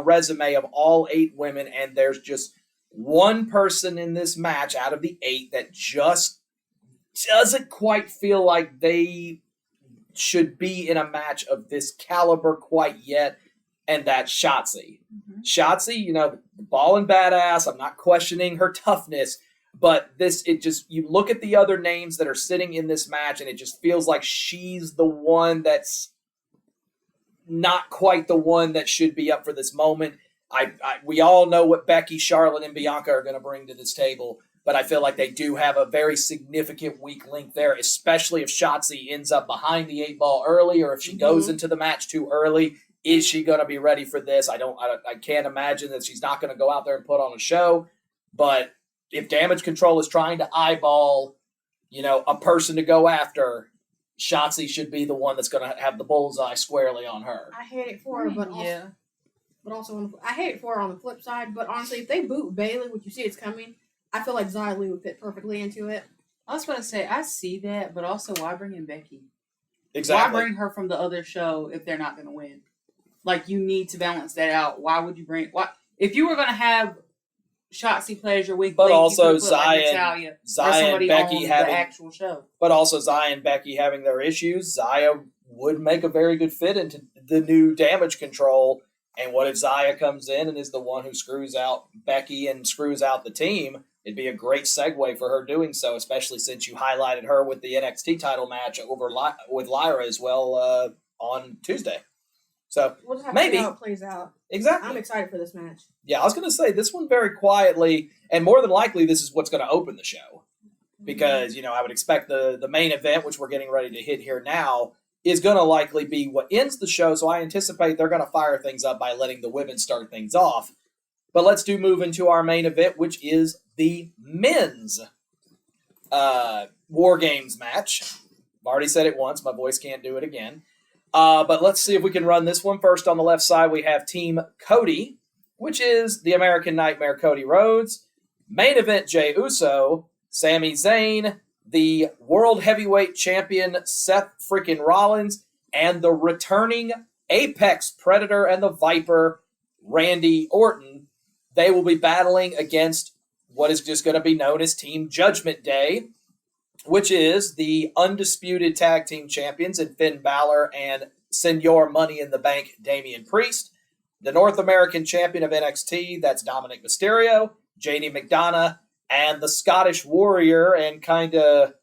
resume of all 8 women, and there's just one person in this match out of the 8 that just doesn't quite feel like they should be in a match of this caliber quite yet, and that's Shotzi. Mm-hmm. Shotzi, the ball and badass, I'm not questioning her toughness, but you look at the other names that are sitting in this match, and it just feels like she's the one that's not quite the one that should be up for this moment. We all know what Becky, Charlotte, and Bianca are going to bring to this table, but I feel like they do have a very significant weak link there, especially if Shotzi ends up behind the 8 ball early, or if she goes into the match too early. Is she going to be ready for this? I can't imagine that she's not going to go out there and put on a show, but if damage control is trying to eyeball, a person to go after, Shotzi should be the one that's going to have the bullseye squarely on her. I hate it for her, but also I hate it for her on the flip side. But honestly, if they boot Bayley, which you see it's coming, I feel like Zoey would fit perfectly into it. I was going to say, I see that, but also why bring in Becky? Exactly. Why bring her from the other show if they're not going to win? Like, you need to balance that out. Why would you bring... If you were going to have Shotzi plays your weak, but link, also Zaya and Becky having the actual show. But also Zaya and Becky having their issues. Zaya would make a very good fit into the new damage control. And what if Zaya comes in and is the one who screws out Becky and screws out the team? It'd be a great segue for her doing so, especially since you highlighted her with the NXT title match with Lyra as well on Tuesday. So we'll just have maybe to see how it plays out. Exactly. I'm excited for this match. Yeah, I was going to say this one very quietly, and more than likely, this is what's going to open the show. Because, I would expect the main event, which we're getting ready to hit here now, is going to likely be what ends the show. So I anticipate they're going to fire things up by letting the women start things off. But let's move into our main event, which is the men's War Games match. I've already said it once. My voice can't do it again. But let's see if we can run this one. First, on the left side, we have Team Cody, which is the American Nightmare Cody Rhodes. Main event, Jey Uso, Sami Zayn, the World Heavyweight Champion, Seth freaking Rollins, and the returning Apex Predator and the Viper, Randy Orton. They will be battling against what is just going to be known as Team Judgment Day, which is the Undisputed Tag Team Champions in Finn Balor and Senor Money in the Bank Damian Priest, the North American champion of NXT, that's Dominic Mysterio, JD McDonough, and the Scottish Warrior and kind of,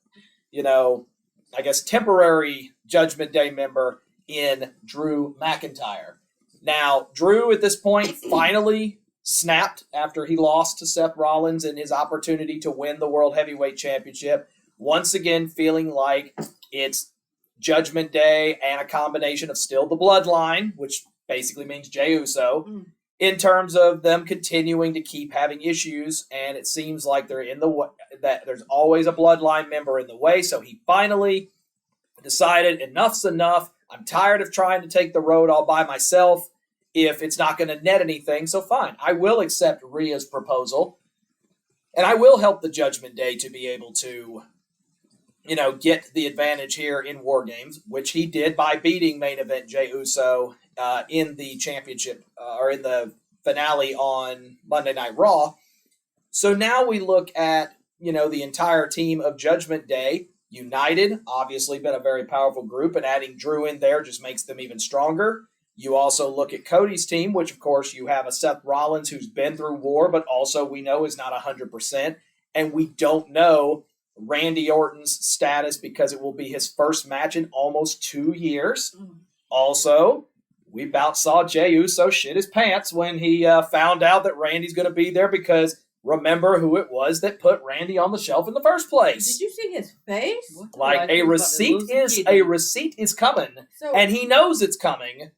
I guess temporary Judgment Day member in Drew McIntyre. Now, Drew at this point finally snapped after he lost to Seth Rollins in his opportunity to win the World Heavyweight Championship. Once again, feeling like it's Judgment Day and a combination of still the Bloodline, which basically means Jey Uso, in terms of them continuing to keep having issues, and it seems like they're in the way, that there's always a Bloodline member in the way, so he finally decided enough's enough. I'm tired of trying to take the road all by myself if it's not going to net anything, so fine. I will accept Rhea's proposal, and I will help the Judgment Day to be able to, get the advantage here in War Games, which he did by beating main event Jey Uso in the championship or in the finale on Monday Night Raw. So now we look at, the entire team of Judgment Day united, obviously been a very powerful group, and adding Drew in there just makes them even stronger. You also look at Cody's team, which of course you have a Seth Rollins who's been through war, but also we know is not 100%. And we don't know Randy Orton's status because it will be his first match in almost 2 years. Also, we about saw Jey Uso shit his pants when he found out that Randy's going to be there because remember who it was that put Randy on the shelf in the first place. Did you see his face? Like a receipt is coming, and he knows it's coming.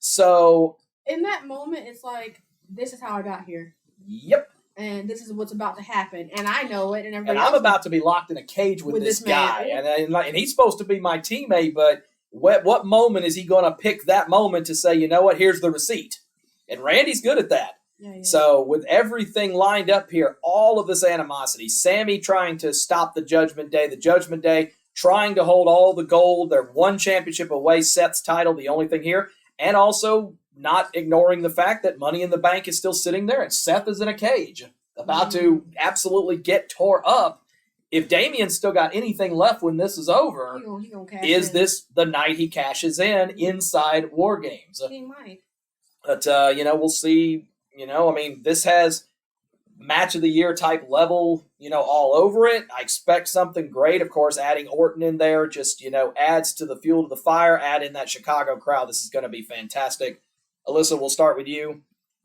So in that moment, it's like, this is how I got here. Yep. And this is what's about to happen, and I know it, and everybody. And I'm about to be locked in a cage with this guy, and he's supposed to be my teammate. But what moment is he going to pick that moment to say, you know what? Here's the receipt, and Randy's good at that. Yeah. So with everything lined up here, all of this animosity, Sammy trying to stop the Judgment Day trying to hold all the gold. They're one championship away, Seth's title, the only thing here. And also not ignoring the fact that Money in the Bank is still sitting there and Seth is in a cage, about to absolutely get tore up. If Damien's still got anything left when this is over, is this the night he cashes in inside War Games? He might. But, we'll see. This has match of the year type level, all over it. I expect something great. Of course, adding Orton in there just, adds to the fuel to the fire. Add in that Chicago crowd. This is going to be fantastic. Alyssa, we'll start with you.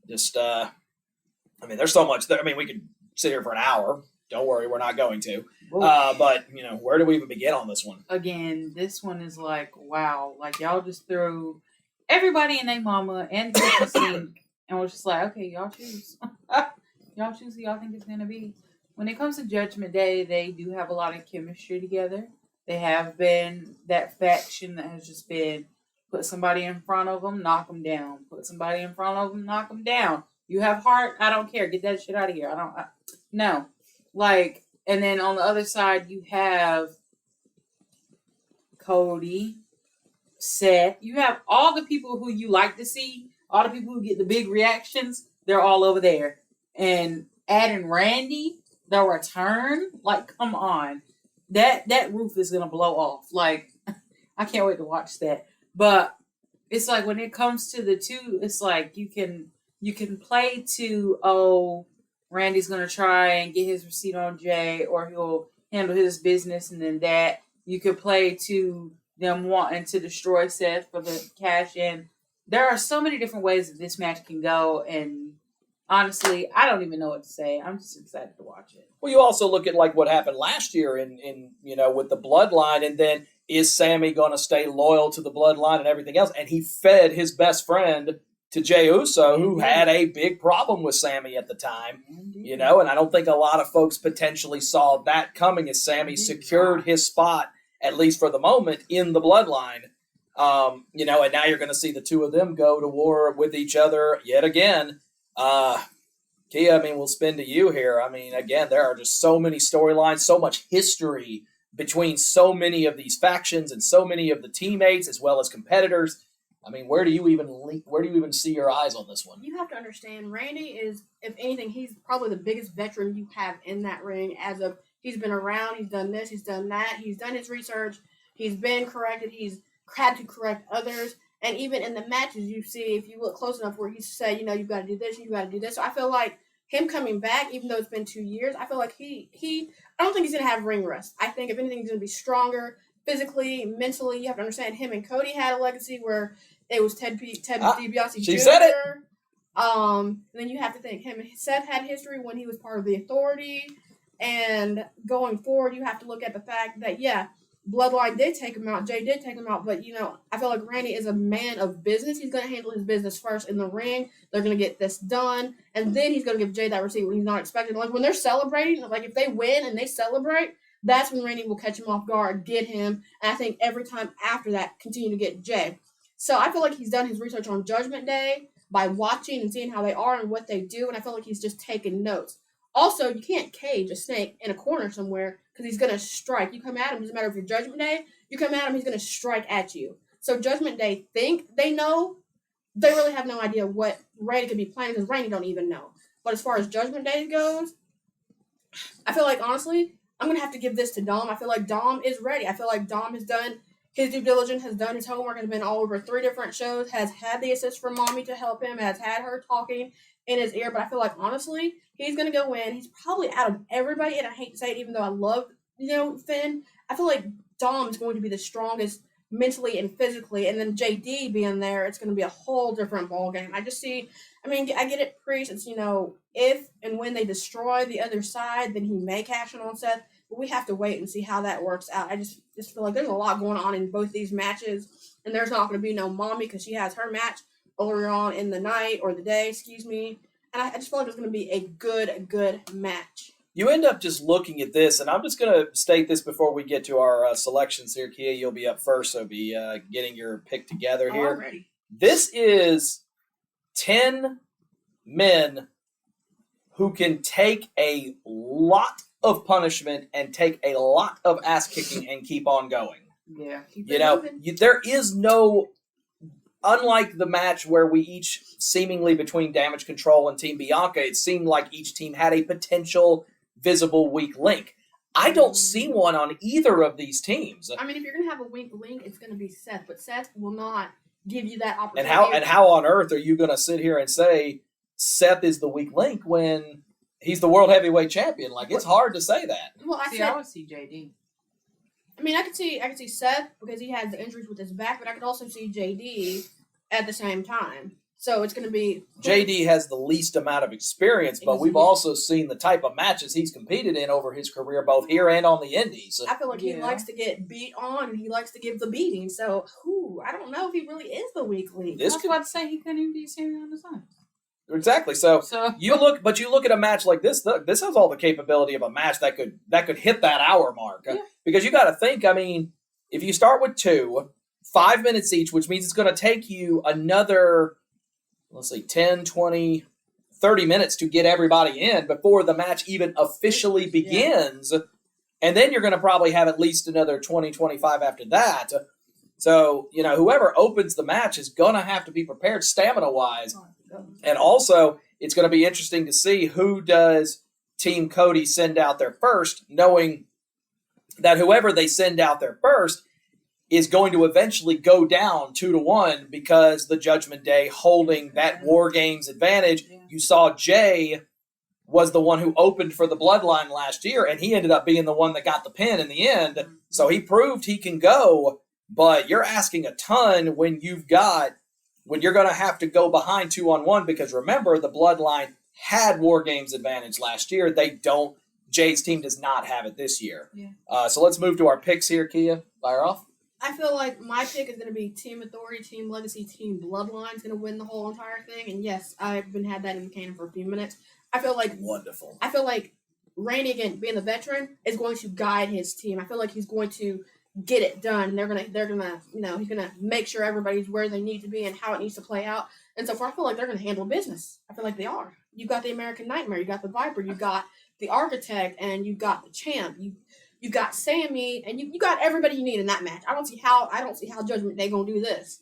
Just, there's so much there. We could sit here for an hour. Don't worry, we're not going to. But, where do we even begin on this one? Again, this one is like, wow. Like, y'all just threw everybody and their mama and the kitchen sink. And we're just like, okay, y'all choose. Y'all choose who y'all think it's going to be. When it comes to Judgment Day, they do have a lot of chemistry together. They have been that faction that has just been put somebody in front of them, knock them down. Put somebody in front of them, knock them down. You have heart? I don't care. Get that shit out of here. No. Like, and then on the other side, you have Cody, Seth. You have all the people who you like to see. All the people who get the big reactions, they're all over there. And adding Randy, the return, like, come on. That roof is going to blow off. Like, I can't wait to watch that. But it's like when it comes to the two, it's like you can play to, Randy's going to try and get his receipt on Jay, or he'll handle his business, and then that. You could play to them wanting to destroy Seth for the cash in. There are so many different ways that this match can go, and honestly, I don't even know what to say. I'm just excited to watch it. Well, you also look at like what happened last year in with the Bloodline, and then is Sammy going to stay loyal to the Bloodline and everything else? And he fed his best friend to Jey Uso, who had a big problem with Sammy at the time, and I don't think a lot of folks potentially saw that coming as Sammy secured his spot, at least for the moment, in the Bloodline. And now you're going to see the two of them go to war with each other yet again. Kia, we'll spin to you here. Again, there are just so many storylines, so much history between so many of these factions and so many of the teammates as well as competitors. Where do you even see your eyes on this one? You have to understand, Randy is, if anything, he's probably the biggest veteran you have in that ring. He's been around, he's done this, he's done that, he's done his research, he's been corrected, he's had to correct others, And even in the matches, you see, if you look close enough, where he said, you've got to do this, you've got to do this. So I feel like him coming back, even though it's been 2 years, I feel like I don't think he's going to have ring rust. I think if anything, he's going to be stronger physically, mentally. You have to understand, him and Cody had a legacy where it was Ted DiBiase she Jr. said it. And then you have to think, him and Seth had history when he was part of the Authority. And going forward, you have to look at the fact that, Bloodline did take him out. Jay did take him out. But, I feel like Randy is a man of business. He's going to handle his business first in the ring. They're going to get this done. And then he's going to give Jay that receipt when he's not expecting. Like, when they're celebrating, like, if they win and they celebrate, that's when Randy will catch him off guard, get him. And I think every time after that, continue to get Jay. So I feel like he's done his research on Judgment Day by watching and seeing how they are and what they do. And I feel like he's just taking notes. Also, you can't cage a snake in a corner somewhere because he's going to strike. You come at him, doesn't matter if you're Judgment Day, you come at him, he's going to strike at you. So Judgment Day think they know. They really have no idea what Randy could be planning because Randy don't even know. But as far as Judgment Day goes, I feel like, honestly, I'm going to have to give this to Dom. I feel like Dom is ready. I feel like Dom has done his due diligence, has done his homework, has been all over 3 different shows, has had the assist from Mommy to help him, has had her talking in his ear. But I feel like, honestly, he's going to go in. He's probably out of everybody, and I hate to say it, even though I love, Finn, I feel like Dom's going to be the strongest mentally and physically, and then JD being there, it's going to be a whole different ballgame. I get it, Priest, it's, if and when they destroy the other side, then he may cash in on Seth, but we have to wait and see how that works out. I just feel like there's a lot going on in both these matches, and there's not going to be no Mommy because she has her match earlier on in the night, or the day, and I just feel like it's going to be a good match. You end up just looking at this, and I'm just going to state this before we get to our selections here. Kia, you'll be up first, so be getting your pick together here. Already. This is 10 men who can take a lot of punishment and take a lot of ass kicking and keep on going. Yeah. There is no, unlike the match where we each seemingly between Damage Control and Team Bianca, it seemed like each team had a potential visible weak link. I don't see one on either of these teams. I mean, if you're going to have a weak link, it's going to be Seth, but Seth will not give you that opportunity. And how on earth are you going to sit here and say Seth is the weak link when he's the world heavyweight champion? Like, it's hard to say that. Well, I would see JD. I mean, I could see Seth because he has the injuries with his back, but I could also see JD at the same time. So it's going to be... JD has the least amount of experience, but we've also seen the type of matches he's competed in over his career, both here and on the indies. I feel like he likes to get beat on, and he likes to give the beating. So, I don't know if he really is the weak link. I was about to say he couldn't even be standing on his own. Exactly. So you look at a match like this. This has all the capability of a match that could hit that hour mark. Yeah. Because you got to think. I mean, if you start with 2, 5 minutes each, which means it's going to take you another, let's see, 10, 20, 30 minutes to get everybody in before the match even officially begins. Yeah. And then you're going to probably have at least another 20, 25 after that. So, whoever opens the match is going to have to be prepared stamina-wise. And also, it's going to be interesting to see who does Team Cody send out there first, knowing that whoever they send out there first is going to eventually go down 2-1 because the Judgment Day holding that War Games advantage. Yeah. You saw Jay was the one who opened for the Bloodline last year, and he ended up being the one that got the pin in the end. Mm-hmm. So he proved he can go, but you're asking a ton when you're going to have to go behind 2-on-1 because remember, the Bloodline had War Games advantage last year. Jay's team does not have it this year. Yeah. So let's move to our picks here, Kia. Fire off. I feel like my pick is going to be Team Authority, Team Legacy, Team Bloodline is going to win the whole entire thing. And yes, I've had that in the can for a few minutes. I feel like wonderful. I feel like Randy, again, being the veteran, is going to guide his team. I feel like he's going to get it done. They're gonna he's gonna make sure everybody's where they need to be and how it needs to play out. And so far, I feel like they're gonna handle business. I feel like they are. You've got the American Nightmare, you got the Viper, you got the Architect, and you got the Champ. You got Sammy, and you got everybody you need in that match. I don't see how Judgment Day gonna do this.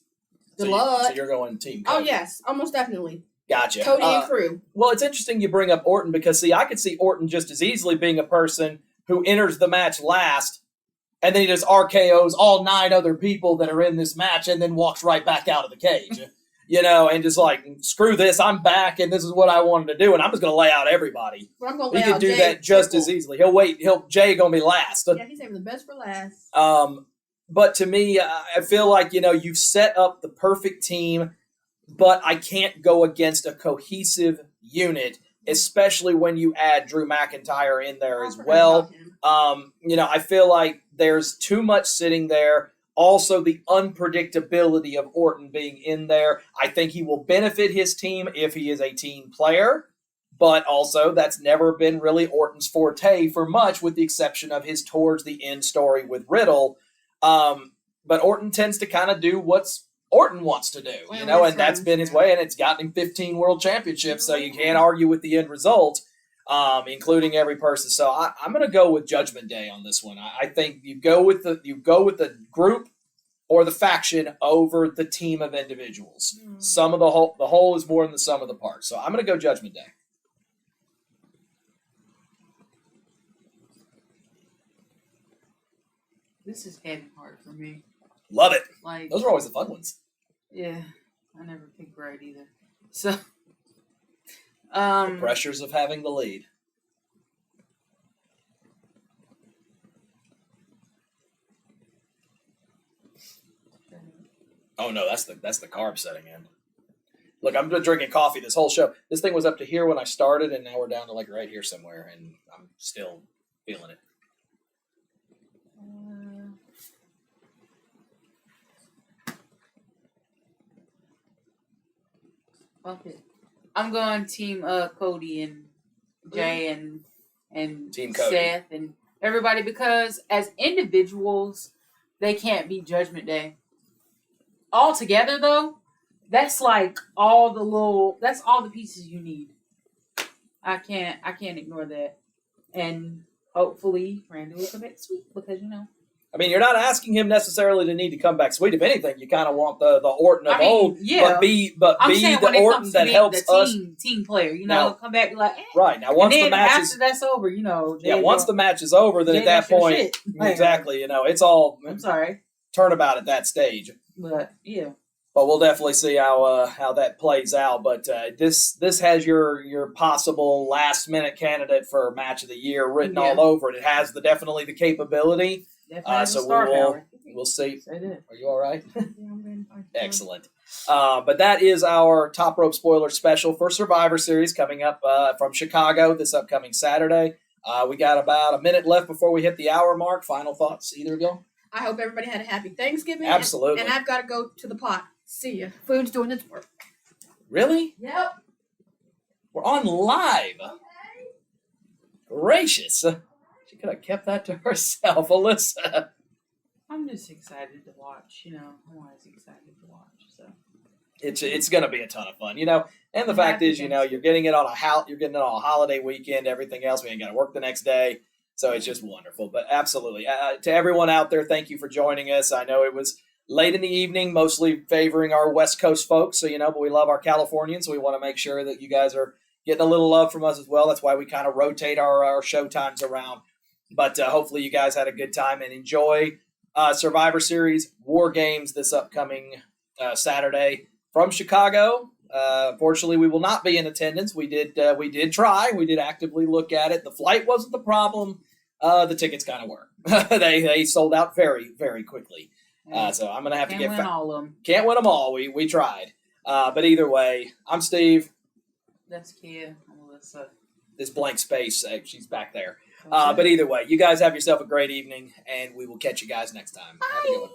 So you're going Team Cody. Oh yes, almost definitely. Gotcha. Cody and crew. Well, it's interesting you bring up Orton because I could see Orton just as easily being a person who enters the match last and then he just RKO's all 9 other people that are in this match and then walks right back out of the cage. And just like, screw this, I'm back, and this is what I wanted to do, and I'm just going to lay out everybody. But I'm gonna He lay could out do Jay that just triple. as easily. Jay going to be last. Yeah, he's saving the best for last. But to me, I feel like, you've set up the perfect team, but I can't go against a cohesive unit, especially when you add Drew McIntyre in there as well. I feel like there's too much sitting there. Also, the unpredictability of Orton being in there. I think he will benefit his team if he is a team player, but also that's never been really Orton's forte for much, with the exception of his towards the end story with Riddle. But Orton tends to kind of do what's Orton wants to do, and that's been his way, and it's gotten him 15 world championships, so you can't argue with the end result, including every person. So I'm going to go with Judgment Day on this one. I think you go with the group or the faction over the team of individuals. Some of the whole is more than the sum of the parts. So I'm going to go Judgment Day. This is getting hard for me. Love it. Like, those are always the fun ones. Yeah, I never pick right either. So, the pressures of having the lead. Oh no, that's the carb setting in. Look, I'm drinking coffee this whole show. This thing was up to here when I started, and now we're down to like right here somewhere, and I'm still feeling it. Fuck it. I'm going team Cody and Jay and Team Cody. Seth and everybody, because as individuals, they can't be Judgment Day. All together though, that's like that's all the pieces you need. I can't ignore that. And hopefully Randy will come back sweet, because I mean, you're not asking him necessarily to need to come back sweet. If anything, you kind of want the Orton of old, yeah. but be the Orton that helps us. Team player, now, come back and be like, right now. Once the match after that's over, once the match is over, then Jay at that point, exactly, it's all. I'm sorry, turnabout at that stage. But yeah. But we'll definitely see how that plays out. But this has your possible last minute candidate for match of the year written all over it. It has definitely the capability. So we'll see. Are you all right? Yeah, I'm good. Excellent. But that is our Top Rope spoiler special for Survivor Series coming up from Chicago this upcoming Saturday. We got about a minute left before we hit the hour mark. Final thoughts, either of you? I hope everybody had a happy Thanksgiving. Absolutely. And I've got to go to the pot. See ya. Food's doing its work. Really? Yep. We're on live. Okay. Gracious. She could have kept that to herself, Alyssa. I'm just excited to watch. I'm always excited to watch. So it's going to be a ton of fun, And the fact is, you're getting it on a holiday weekend. Everything else, we ain't got to work the next day, so it's just wonderful. But absolutely, to everyone out there, thank you for joining us. I know it was late in the evening, mostly favoring our West Coast folks. So, but we love our Californians, so we want to make sure that you guys are getting a little love from us as well. That's why we kind of rotate our show times around. But hopefully you guys had a good time and enjoy Survivor Series War Games this upcoming Saturday from Chicago. Unfortunately, we will not be in attendance. We did try. We did actively look at it. The flight wasn't the problem. The tickets kind of were. They sold out very, very quickly. So I'm going to have to win all of them. Can't win them all. We tried. But either way, I'm Steve. That's Kia. I'm Alyssa. This blank space, she's back there. But either way, you guys have yourself a great evening, and we will catch you guys next time. Bye. Have a good one.